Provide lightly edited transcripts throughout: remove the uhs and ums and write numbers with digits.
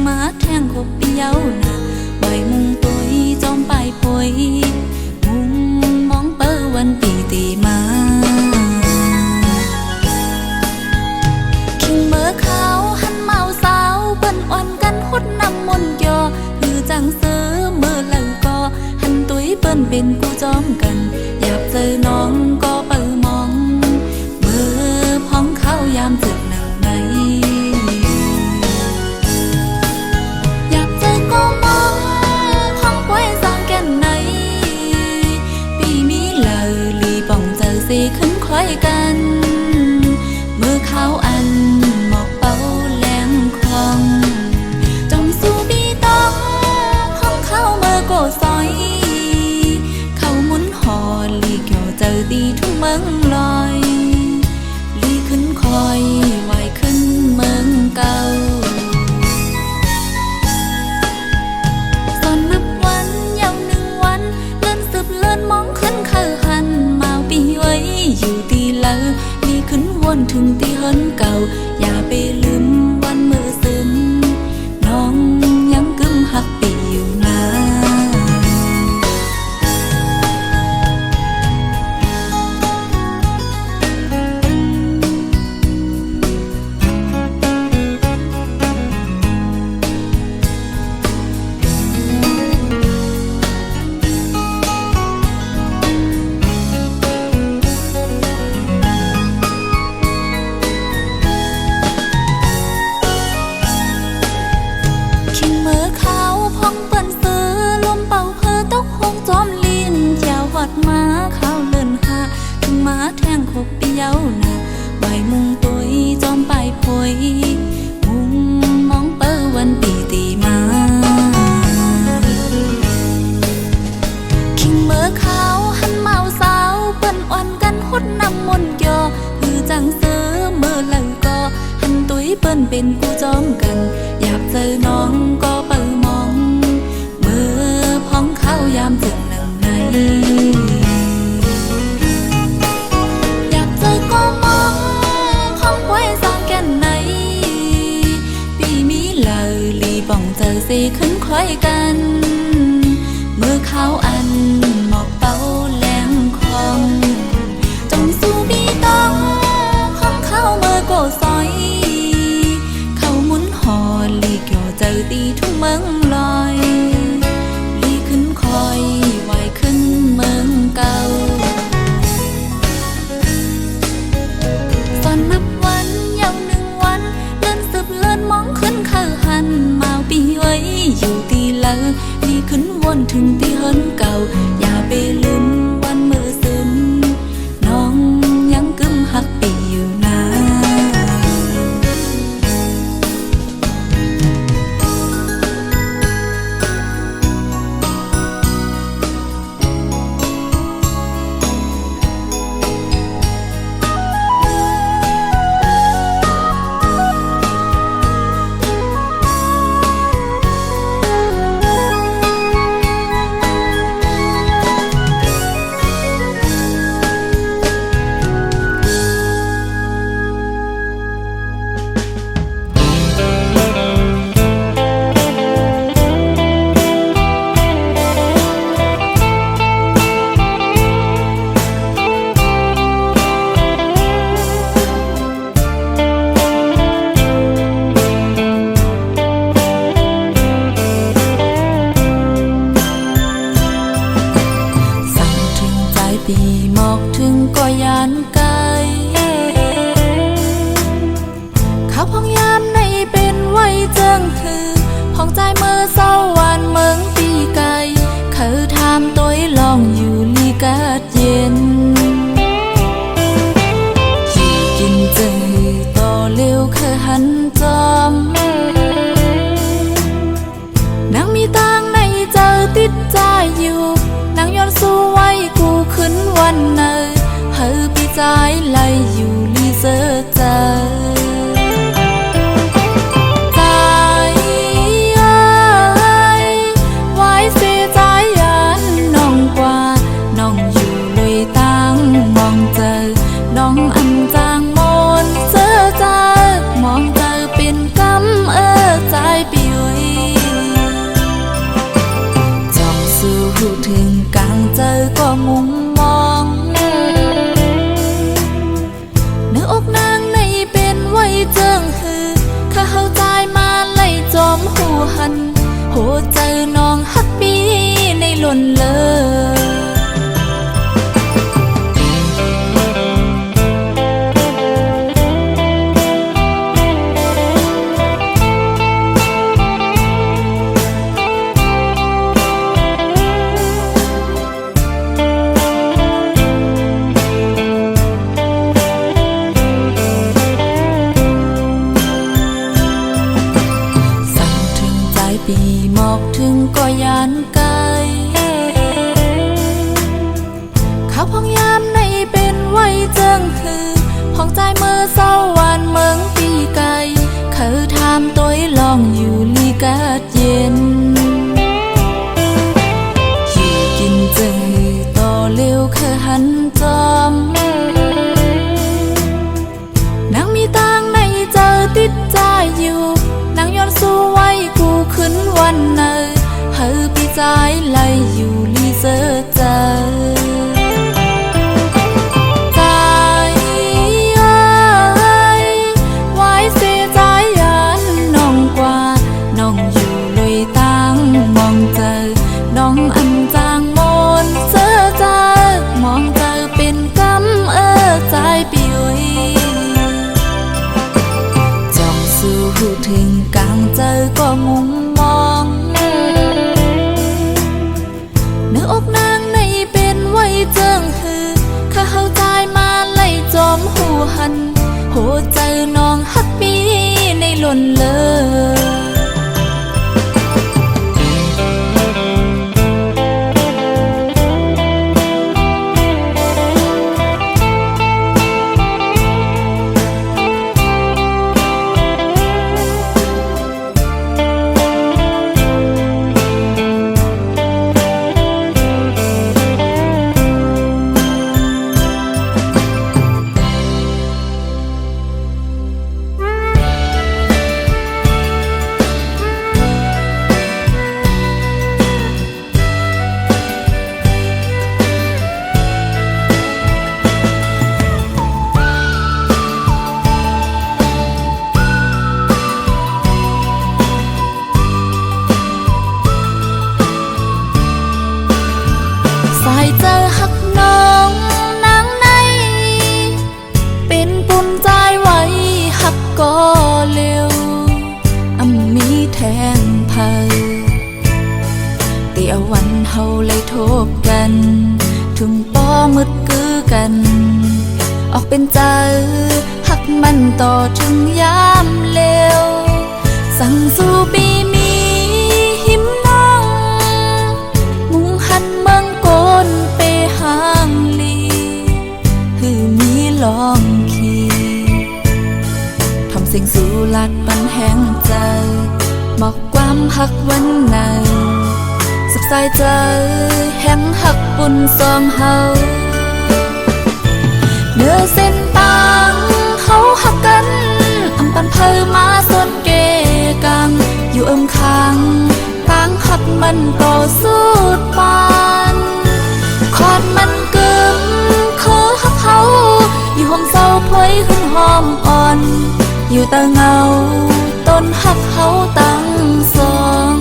má thang khúc yêu nà bài mùng tuổi trong bài phôi mùng mong bơวันปีตีมาคิงเมื่อเขาหันเมาสาวเปิ้นอ่อนกันหดน้ำมนต์ยอคือจังเสือเมื่อหลังก็หันตุ้ยเปิ้นเป็นกูจอมกันอยากเจอน้องก็เปิดมองเมื่อพ้องเขายามถึงหนังในอยากเจอก็มองพ้องไว้สร้างแก่นในปีมีเลยลีป่องเจอสีขึ้นคล้อยกันเมื่อเขาอันหมอกเป้าแหลงคลองจงสู้บีต้องพ้องเขาเมื่อโกซอยเขาหมุนหอลีเกี่ยวเจอดีทุ่งเมืองลอยลีขึ้นคอยไหวขึ้นเมืองเก่าสอนนับวันยาวหนึ่งวันเลื่อนสืบเลื่อนมองขึ้นเขาหันมาปีไว้อยู่ตีเลอลีขึ้นวนถึงตีเฮินเก่าอย่าไปลืมวันเมื่อซึมน้องยังกึมหักปีอยู่นะมาข้าวเลินหาถึงมาแทงขบเปียวนะใบมุงตุยจอมปลายพวยมุงมองเปิ้วันปีตีมาคิงเมื่อเขาหันเมาสาวเปิ้นอ่อนกันหดน้ำมนต์ยอคือจังเสือเมื่อหลังก็หันตุยเปิ้นเป็นกูจอมกันอยากเจอน้องก็เปิ้มองเมื่อพ้องเข้ายามถึงหนังในอยากเจอก็มองพ้องไว้สร้างแก่นในปีมีเลยลีป่องเจอสีขึ้นคล้อยกันเมื่อเขาอันหมอกเป้าแหลงคลองจงสู้บีต้องพ้องเข้าเมื่อโกซอยเขาหมุนหอลีเกี่ยวเจอตีทุ่งเมืองลอยลีขึ้นคอยไหวขึ้นเมืองเก่าสอนนับวันยาวหนึ่งวันเลื่อนสืบเลื่อนมองขึ้นเขาหันมาปีไว้อยู่ตีเลอลีขึ้นวนถึงตีเฮินเก่าอย่าไปลืมวันเมื่อซึมน้องยังกึมหักปีอยู่นะปีหมอกถึงก็ยานไกลข้าวพองยามในเป็นไว้เจิงหือพองใจเมื่อเศร้าวันเมืองปีไกลเขาทำตัวลองอยู่ลีกาดเย็นอยู่กินเจอต่อเร็วเคยหันจอมนางมีตังในเจอติดใจอยู่นางย้อนสู้ไว้กูขึ้นวันเนยเฮอปีใจไล่อยู่ลีเซอใจใจไว้เสียใจยันน้องกว่าน้องอยู่เลยตั้งมองเจอน้องอันจางมนเสื้อใจมองเจอเป็นกำใจปี หันโหเจอน้องฮักปีในล้นเลยปีหมอกถึงก็ยานไกลข้าวพองยามในเป็นไว้เจิงหือพองใจเมื่อเศร้าวันเมืองปีไกลเขาทำตัวลองอยู่ลีกาดเย็นอยู่กินเจิงหือต่อเร็วเขาหันจอมนางมีตังในเจอติดใจอยู่นางย้อนสู้ไว้กูขึ้นวันเนอเฮอปีใจไล่อยู่ลีเซอเจอใจเอ้ยไว้เสียใจยันน้องกว่าน้องอยู่เลยตั้งมองเจอน้องอันจางมนเสื้อเจอมองเจอเป็นกำใจปีถึงกลางเจอก็มุมมองเนื้ออกนางในเป็นไว้เจิงหือข้าเข้าใจมาไล่จอมหูหันโหเจอน้องฮักปีในล้นเลยเจอหักน้องนางในเป็นปุ่นใจไว้หักก็เร็วมีแทงเพอเตียววันเฮาเลยทบกันถึงป้อมืดกือกันออกเป็นใจหักมันต่อถึงยามเร็วสั่งสู้ปีมีหิมน้องมุงหันเมืองโกนไปห่างลีหือมีลองขี่ทำเสียงสู่ลัดปันแห้งใจหมอกความหักวันไหนสุขใจใจแห้งหักปุ่นซองเฮาเนื้อเส้นต่างเฮาหักกันอำปันเพอมาส่วนเกกังอยู่ค้างต่างหักมันต่อสู้ปานคอดมันกึมคือหักเฮาอยู่ห้องเศร้าพวยหึงหอมอ่อนอยู่ตาเงาต้นหักเฮาตั้งสอง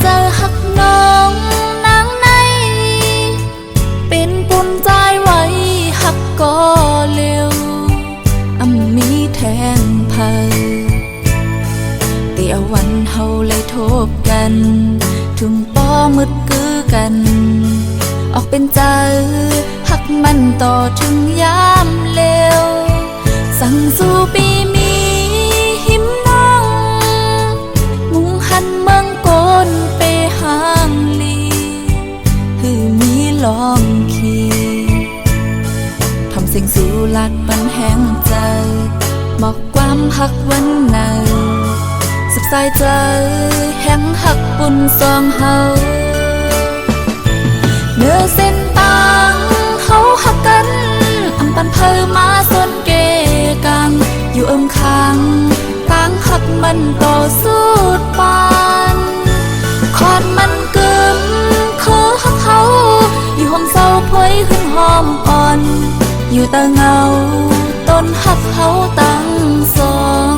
เจอหักน้องนางในเป็นปุ่นใจไว้หักก็เร็วมีแทงเพอเตียววันเฮาเลยทบกันถึงป้อมืดกือกันออกเป็นใจหักมันต่อถึงยามเร็วสั่งสู้ปีมีหิมน้องมุงหันเมืองโกนไปห่างลีหือมีลองขี่ทำเสียงสู่ลัดปันแห้งใจหมอกความหักวันไหนสุขใจใจแห้งหักปุ่นซองเฮาเนื้อเส้นตา มันก็สุดปานคอนมันกึมคือฮักเขาอยู่ห้องเศร้าพวยหึงหอมอ่อนอยู่แต่เงาต้นฮักเขาตั้งสอง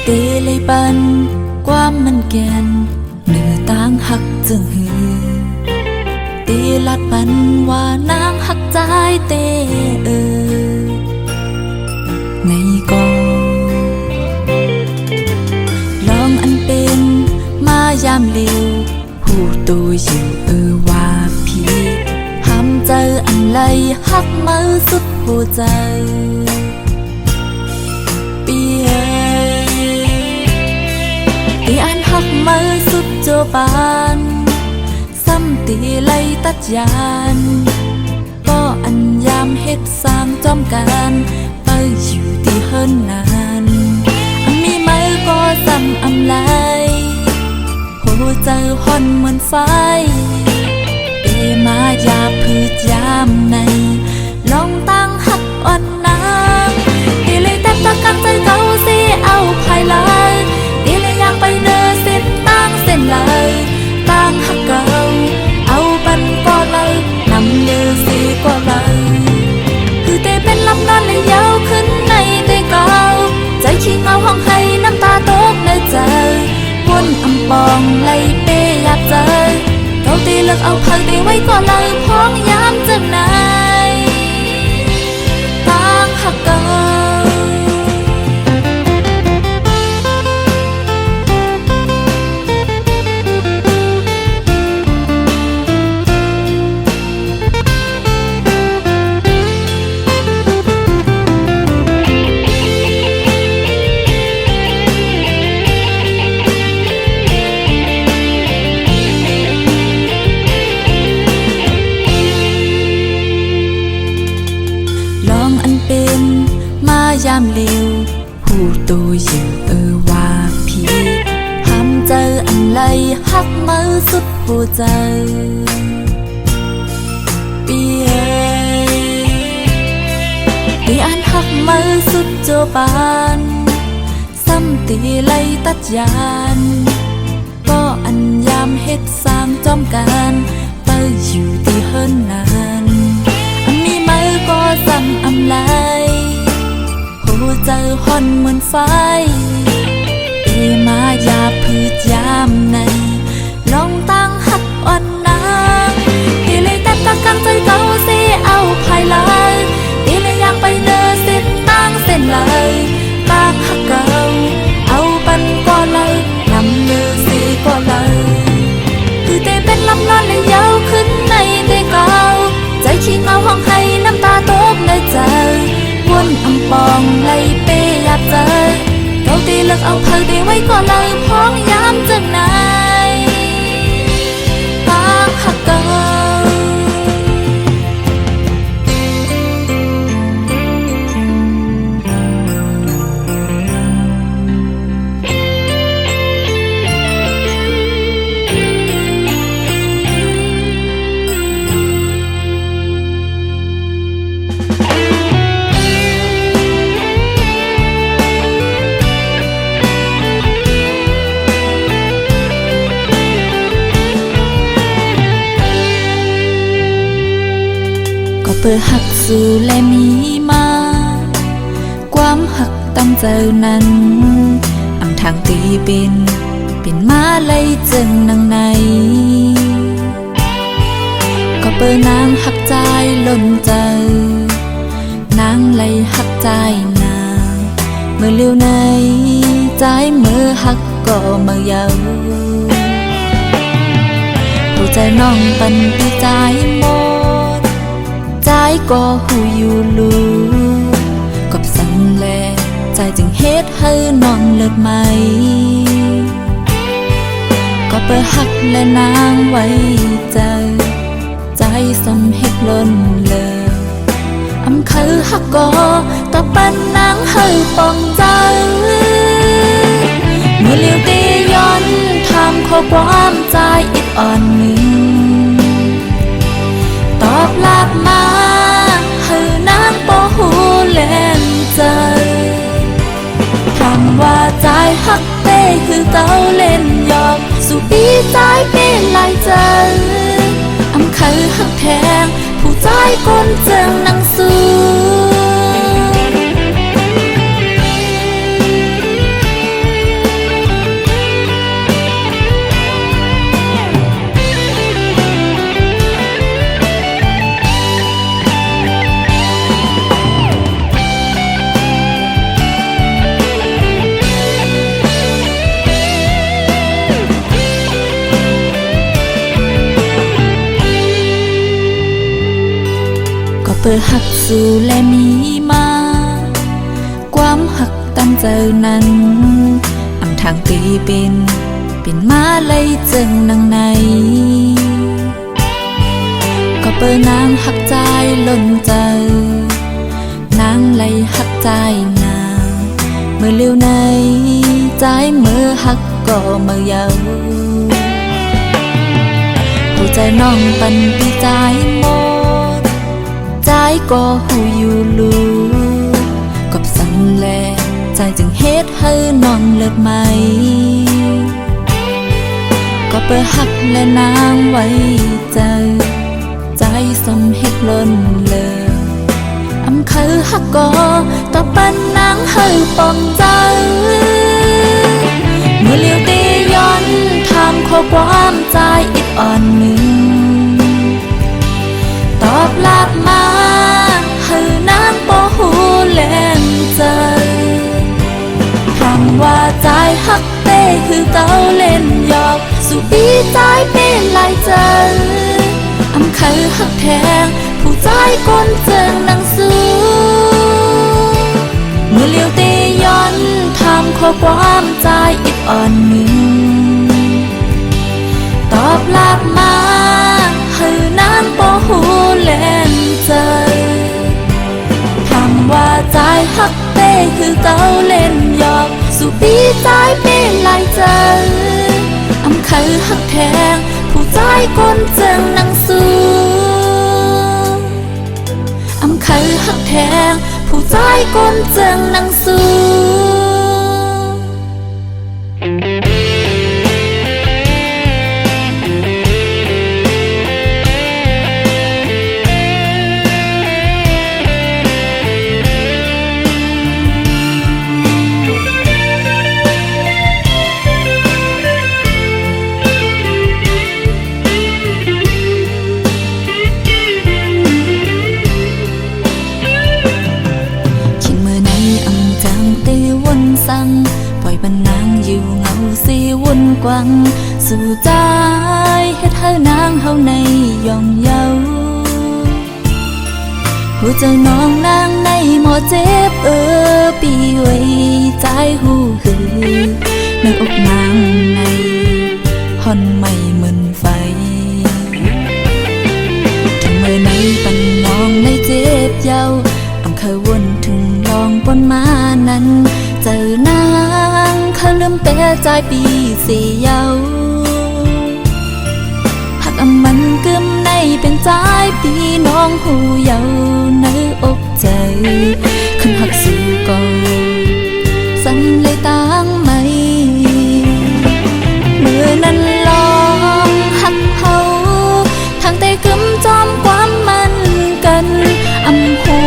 ตีเลยปันความมันแกนเนื้อต่างหักจึงหือตีลัดปันว่านางหักใจเตในกองลองอันเป็นมายามเลียวผู้ตัวอยู่ว่าพี่ทำใจอันไรหักมือสุดหัวใจตีอันหักมือสุดโจบานซ้ำตีไล่ตัดยานก็อันยามเฮ็ดสร้างจอมการไปอยู่ที่เฮิรนนานมีมือก็ซ้ำอำไลหัวใจห่อนเหมือนไฟเอมายาพืชยามในลองตั้งหักอ่อนนางตีเลยแต่ตะกังใจเก่าสิเอาภายหลังตีเลยอยากไปเดินเส้นตั้งเส้นเลยตั้งหักเก่าเอาบันก็เลยนำเดือสีก็เลยคือเตเป็นลำนอนเลยยาวขึ้นในเตเก่าใจขี้เงาห้องให้น้ำตาตกในใจวนอำปองไล่เปอยากเจอเก่าตีเลิกเอาพักตีไว้ก็เลยพ้องยามจังไหนตั้งหักเก่ายามเลียวผู้ตัวอยู่ว่าพี่ทำใจอันไรหักมือสุดหัวใจตีอันหักมือสุดโจบานซ้ำตีไล่ตัดยานก็อันยามเฮ็ดสร้างจอมการไปอยู่ที่เฮิรนนานมีมือก็ซ้ำอำไลหัวใจห่อนเหมือนไฟเอมายาพืชยามในลองตั้งหักอ่อนนางตีเลยแต่ตะกังใจเก่าสิเอาภายหลังตีเลยอยากไปเดินเส้นตั้งเส้นเลยตั้งหักเก่าเอาบันก็เลยนำเดือสีก็เลยคือเตเป็นลำนอนเลยยาวขึ้นในเตเก่าใจขี้เงาห้องให้น้ำตาตกในใจวนอำปองไล่เปอยากเจอเก่าตีเลิกเอาพักตีไว้ก็เลยพ้องยามจังไหนตั้งหักเก่าเปิดหักสู่และมีมาความหักตั้งใจนั้นอำทางตีเป็นมาเลยจึงนังในก็เปิดนางหักใจล้นใจนางเลยหักใจนางเมื่อเลี้ยวในใจเมื่อหักก็เมื่อเยาหัวใจน้องปันปีใจหมดใจ ก็หูอยู่รู้กับสันแลใจจึงเฮ็ดให้น้องเลิกไหมก็เปิดหักและนางไว้ใจสมเฮ็ดล้นเลยอำคือหักก็ต่อปันนางให้ปองใจเมื่อเลี้ยวตีย้อนทำข้อความใจอีกอ่อนหนึ่งตอบลาบมาให้นางบ่หูแลนใจคำว่าใจหักเต้คือเต้าเล่นหยอกสู่ปีใจเป็นลายใจอำคือหักแทงผู้ใจก้นเจิงนังสู้เปิดหักสู่และมีมาความหักตั้งใจนั้นอำทางตีเป็นมาเลยจึงนังในก็เปิดนางหักใจล้นใจนางเลยหักใจนาเมื่อเลี้ยวในใจเมื่อหักก็เมื่อเยาหัวใจน้องปันปีใจหมดใจก็หูอยู่รู้กับสันแลใจจึงเฮ็ดให้น้องเลิกไหมก็เปิดหักและนางไว้ใจสมเฮ็ดล้นเลยอำคือหักก็ต่อปันนางให้ปองใจเมื่อเลี้ยวตีย้อนทำข้อความใจอีกอ่อนหนึ่งตอบลาบมาให้นางบ่หูแลนใจคำว่าใจหักเต้คือเต้าเล่นหยอกสู่ปีใจเป็นลายใจอำคือหักแทงผู้ใจก้นเจิงนังสู้เมื่อเลี้ยวตีย้อนทำข้อความใจอีกอ่อนหนึ่งตอบลาบมาให้นางบ่หูแลนใจคำว่าใจหักเต้คือเต้าเล่นหยอกสู่ปีใจเป็นลายใจอำคือหักแทงผู้ใจก้นเจิงนังสู้อำคือหักแทงผู้ใจก้นเจิงนังสู้ปล่อยบันนางอยู่เงาสีวนกวังสู่ใจเฮ็ดให้นางเฮาในย่องเยาหัวใจน้องนางในหมอเจ็บปีไว้ใจหูหือในอกนางในห่อนไม่เหมือนไฟถึงเมื่อในปันน้องในเจ็บเยาอำเคยวนถึงลองปนมานั้นเจอนางเขาลืมแต่ใจปีเสียเยาหักมันกึมในเป็นใจปีน้องหูเยาในอกใจขึ้นหักสู่ก่อสั่นเลยต่างไม่เมื่อนั้นลองหักเฮาทางแต่กึมจอมความมันกันอำหู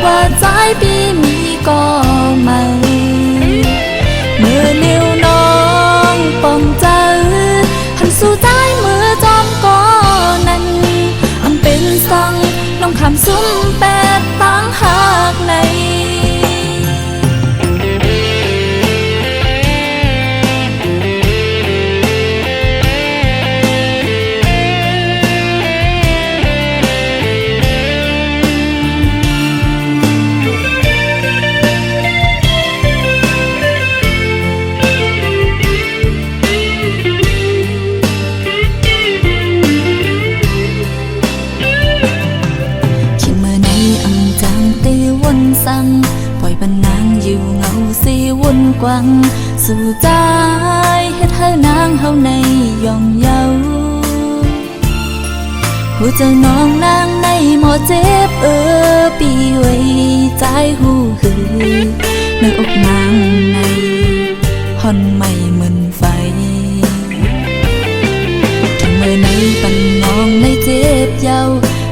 ว่าใจปีมีก็ไม่เมื่อเลี้ยวน้องปองใจหันสู่ใจเมื่อจอมก่อนั้นอำเป็นสังน้องคำซุ้มแปดตั้งหากใน สิวุ่นกวังสู่ใจเฮ็ดให้นางเฮาในย่องเยาหูเจ้าน้องนางในหมอเจ็บปีไว้ใจหูหือในอกนางในฮอนไม่เหมือนไฟทำเมื่อในปันน้องในเจ็บเยา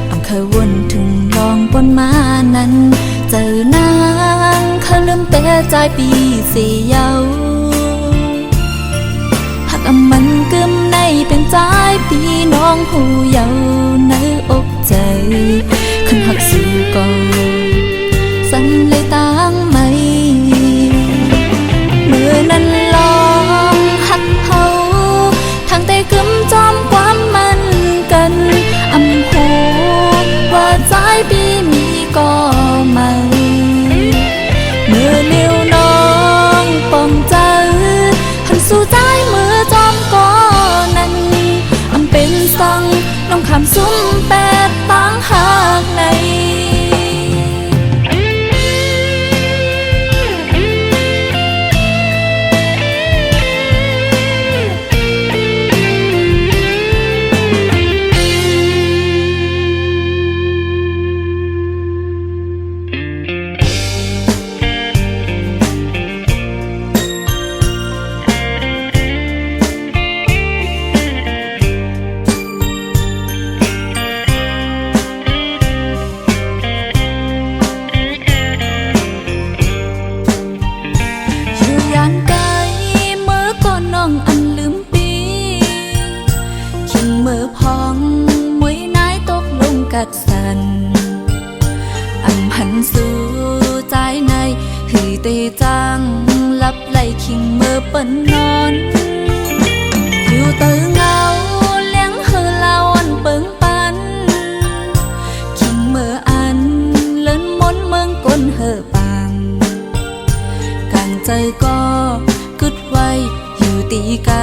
อำเคยวนถึงลองปนมานั้นเจอนางเขาลืมแต่ใจปีเสียเยาหักมันกึมในเป็นใจปีน้องหูเยาในอกใจขึ้นหักสู่ก่อสั่นเลยตั้งไม่เมื่อนั้นลองหักเฮาทางแต่กึมจอมความมันกันอำหูว่าใจปีมีก่อมาเมื่อเลี้ยวน้องป้องใจหันสู่ใจเมื่อจอมก่อนั้นอำเป็นสังน้องคำซุ้มแปดตั้งหากในกัดสันอำหันสู่ใจในหือเตจังลับไหลคิงเมื่อเปิ้นนอนอยู่เตอเงาเลี้ยงเฮอลาวันเปิงปันคิงเมื่ออันเลินมนเมืองก้นเฮอปังกางใจก็กึดไว้อยู่ตีไกล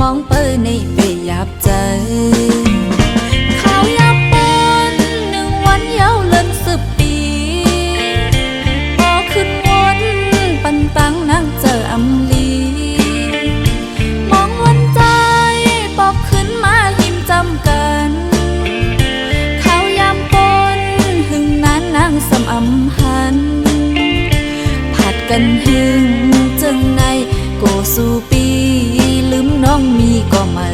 มองเปิ้นในเปยับใจตั้งนั่งเจออำลีมองวันใจปอบขึ้นมาหิมจำกันเขายามปนหึงนั้นนางสำอำหันผัดกันหึงจึงในโกสู่ปีลืมน้องมีก็มา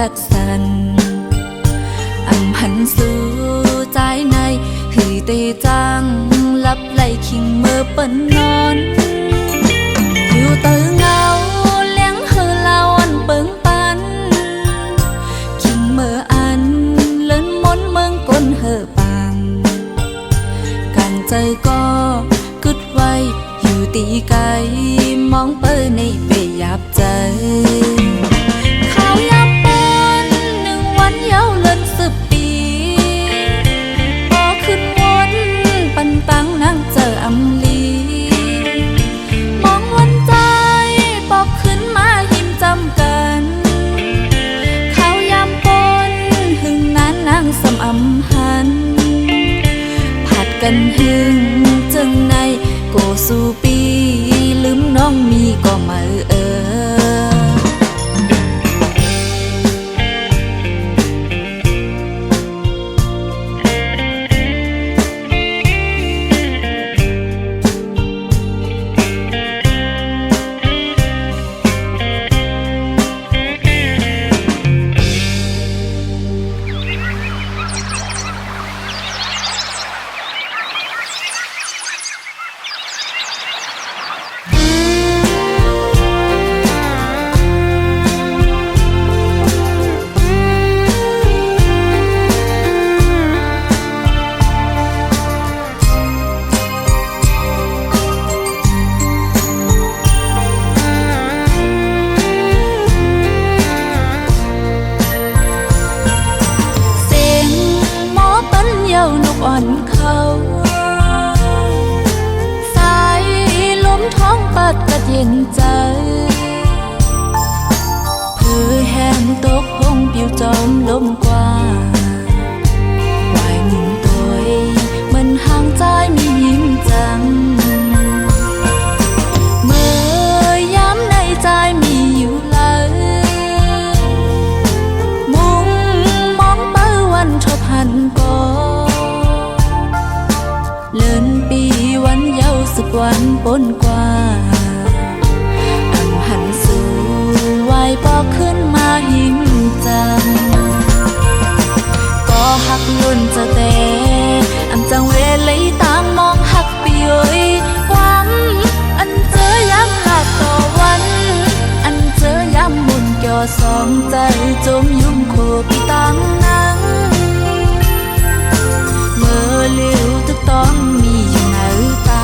กัดสันอำหันสู่ใจในหือเตจังลับไหลคิงเมื่อเปิ้นนอนอยู่เตอเงาเลี้ยงเฮอลาวันเปิงปันคิงเมื่ออันเลินมนเมืองก้นเฮอปังกันใจก็กึดไว้อยู่ตีไกลมองเปิ้นในเปยับใจตั้งนั่งเจออำลีมองวันใจปอบขึ้นมาหิมจำกันเขายามปนหึงนั้นนางสำอำหันผัดกันหึงจึงในโกสู่ปีลืมน้องมีก็มา กคงปิวจอมลมกว่าไหวหมุนตัวมันห่างใจมียิ้มจังเมื่อย้ำในใจมีอยู่เลยมุงมองเป้าวันชอบหันก่อเลินปีวันเยาว์สึกวันปนกว่าหันสู่ไหวปอกขึ้นมาหิมจังก็หักลุ่นจะแต่จังเวลีต่างมองหักปีเอ้ยความอันเจอย้ำหลักต่อวันอันเจอย้ำมุนเกี่ยวสองใจจมยุ่งโคปีตังนังเมื่อเลี้ยวทุกต้องมีอยู่ในตา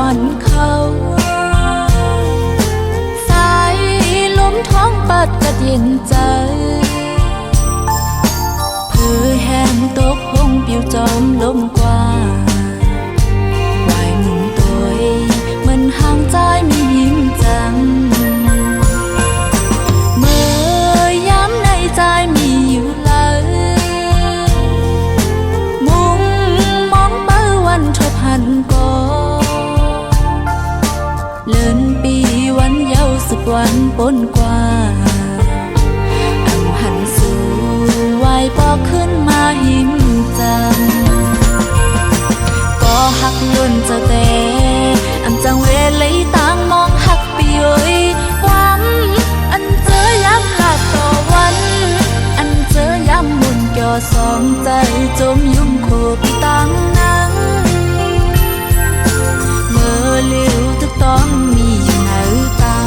อ่อนเขาสายลมท้องปัดกระเย็นใจเพื่อแห้งตกคงปิวจอมลมกว่าไหวหมุนตัวมันห่างใจมียิ้มจังเมื่อย้ำในใจมีอยู่เลยมุงมองเป้าวันชอบหันก่อเลินปีวันเยาว์สึกวันปนกว่าหันสู่ไหวปอกขึ้นมาหิมจังก็หักลุ่นจะแต่จังเวลีต่างมองหักปีเอ้ยความอันเจอย้ำหลักต่อวันอันเจอย้ำมุนเกี่ยวสองใจจมยุ่งโคปีตังนังเมื่อเลี้ยวทุกต้องมีอยู่ในตา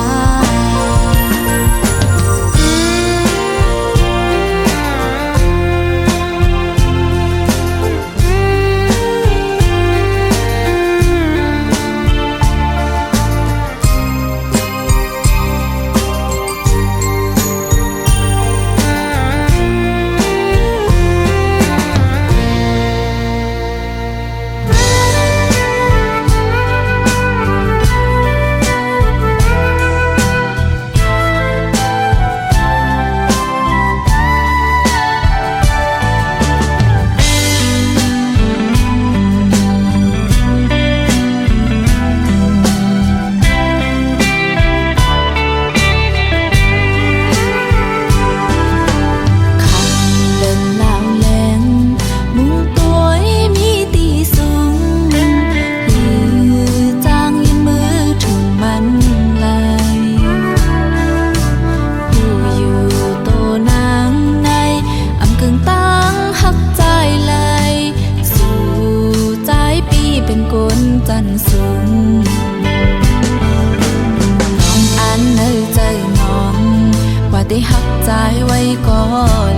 ได้หักใจไว้ก็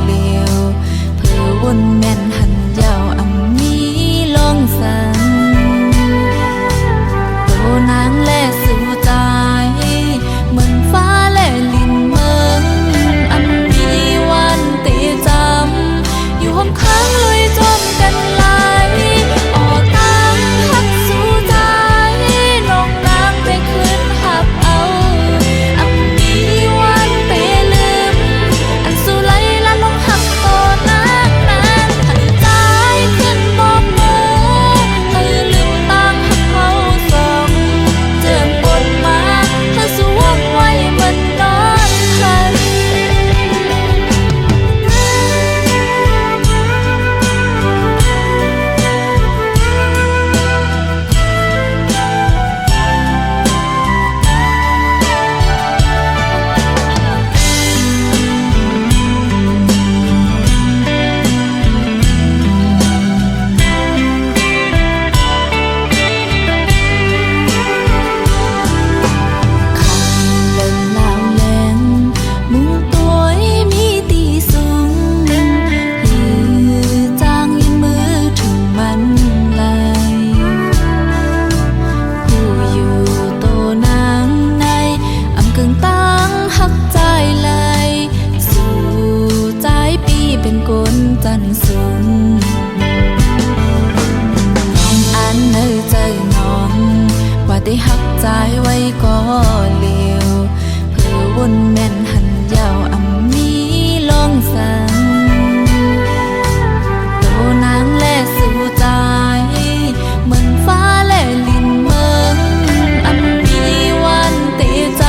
เลี้ยวเพื่อวนแม่นหันยาวมีลงสันโตนางแลสู่ใจเหมือนฟ้าแลลินเมืองมีวันตีจำอยู่ห้องค้างลุยจมกันไหลออกตามหักสู่ใจน้องนางไปคืนหับเอามีวันไปลืมอันสู่ไหลละลงหักต่อนาง เป็นก้นจันสุนน้องอันเนยใจน้องว่าได้หักใจไว้ก็เลียวเพื่อวนแม่นหันยาวอำมีลองสั่งโตนางแลสู่ใจเหมือนฟ้าแลลินเมืองอำมีวันเตจ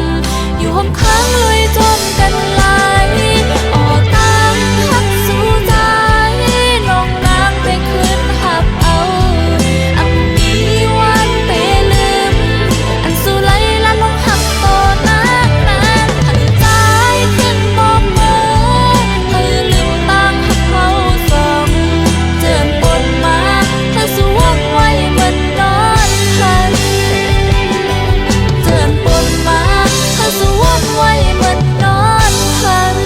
ำอยู่ห้องค้างลอยจมกันไหลออกตามหักสู่ใจน้องนางไปคืนหักเอาอำมีวันเตลืมอันสู่ไหลละลงหักโตนางนางหันใจขึ้นมองเมื่อเธอลืมตางหักเขาสองเจินปนมาเธอสู่วกไว้เหมือนนอนหันเจินปนมาเธอสู่วกไว้เหมือนนอนหัน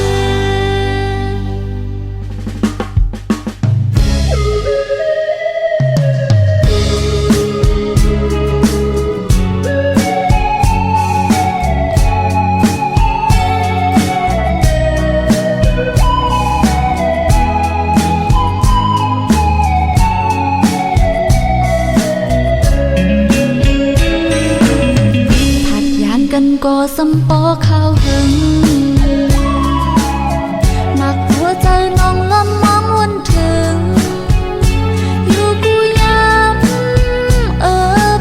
ผัดยานกันก็สำปอข้าวหึงหนักหัวใจน้องละมองวันถึงอยู่กูยาม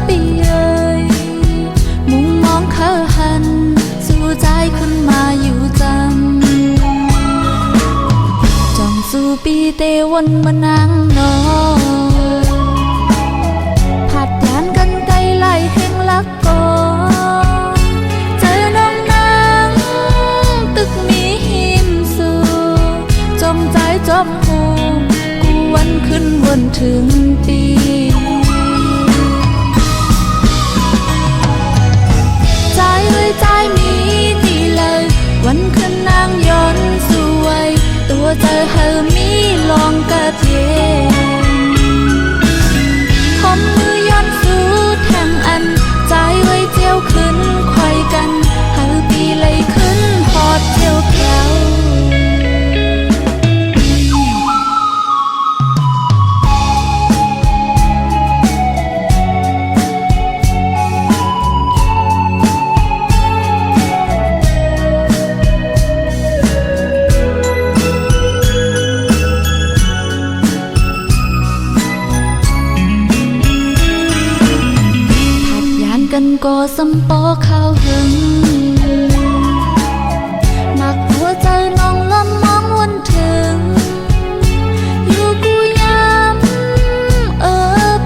ปีเอ่ยมุงมองเขาหันสู่ใจขึ้นมาอยู่จำจ้องสู่ปีเตวันมานั่งนอนผัดยานกันไกลไล่แห่งลักก่อเจอน้องนางตึกมีหิมสู่จงใจจบหูกูวันขึ้นวนถึงปีใจเอ้ยใจมีตีเลยวันขึ้นนางย้อนสวยตัวเธอเฮอมีลองกระเทคมมือย้อนสู่แทงอันใจไว้เจียวขึ้นไขว้กันเฮอปีเลยขึ้นหอดเจียวแก้วกันก็สำปอข้าวหึงหนักหัวใจน้องละมองวันถึงอยู่กูยาม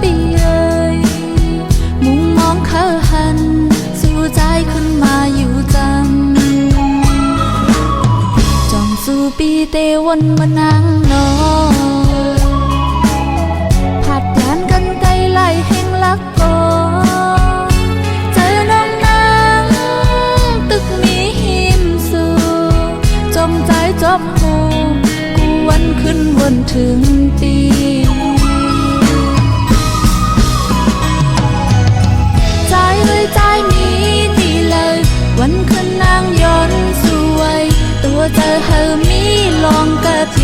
ปีเอ่ยมุงมองเขาหันสู่ใจขึ้นมาอยู่จำจ้องสู่ปีเตวันมานั่งนอนผัดยานกันไกลไล่แห่งลักก่อตึกมีหิมสู่จงใจจบหูกูวันขึ้นวนถึงปีใจเอ้ยใจมีตีเลยวันขึ้นนางย้อนสวยตัวเธอเฮอมีลองกระเท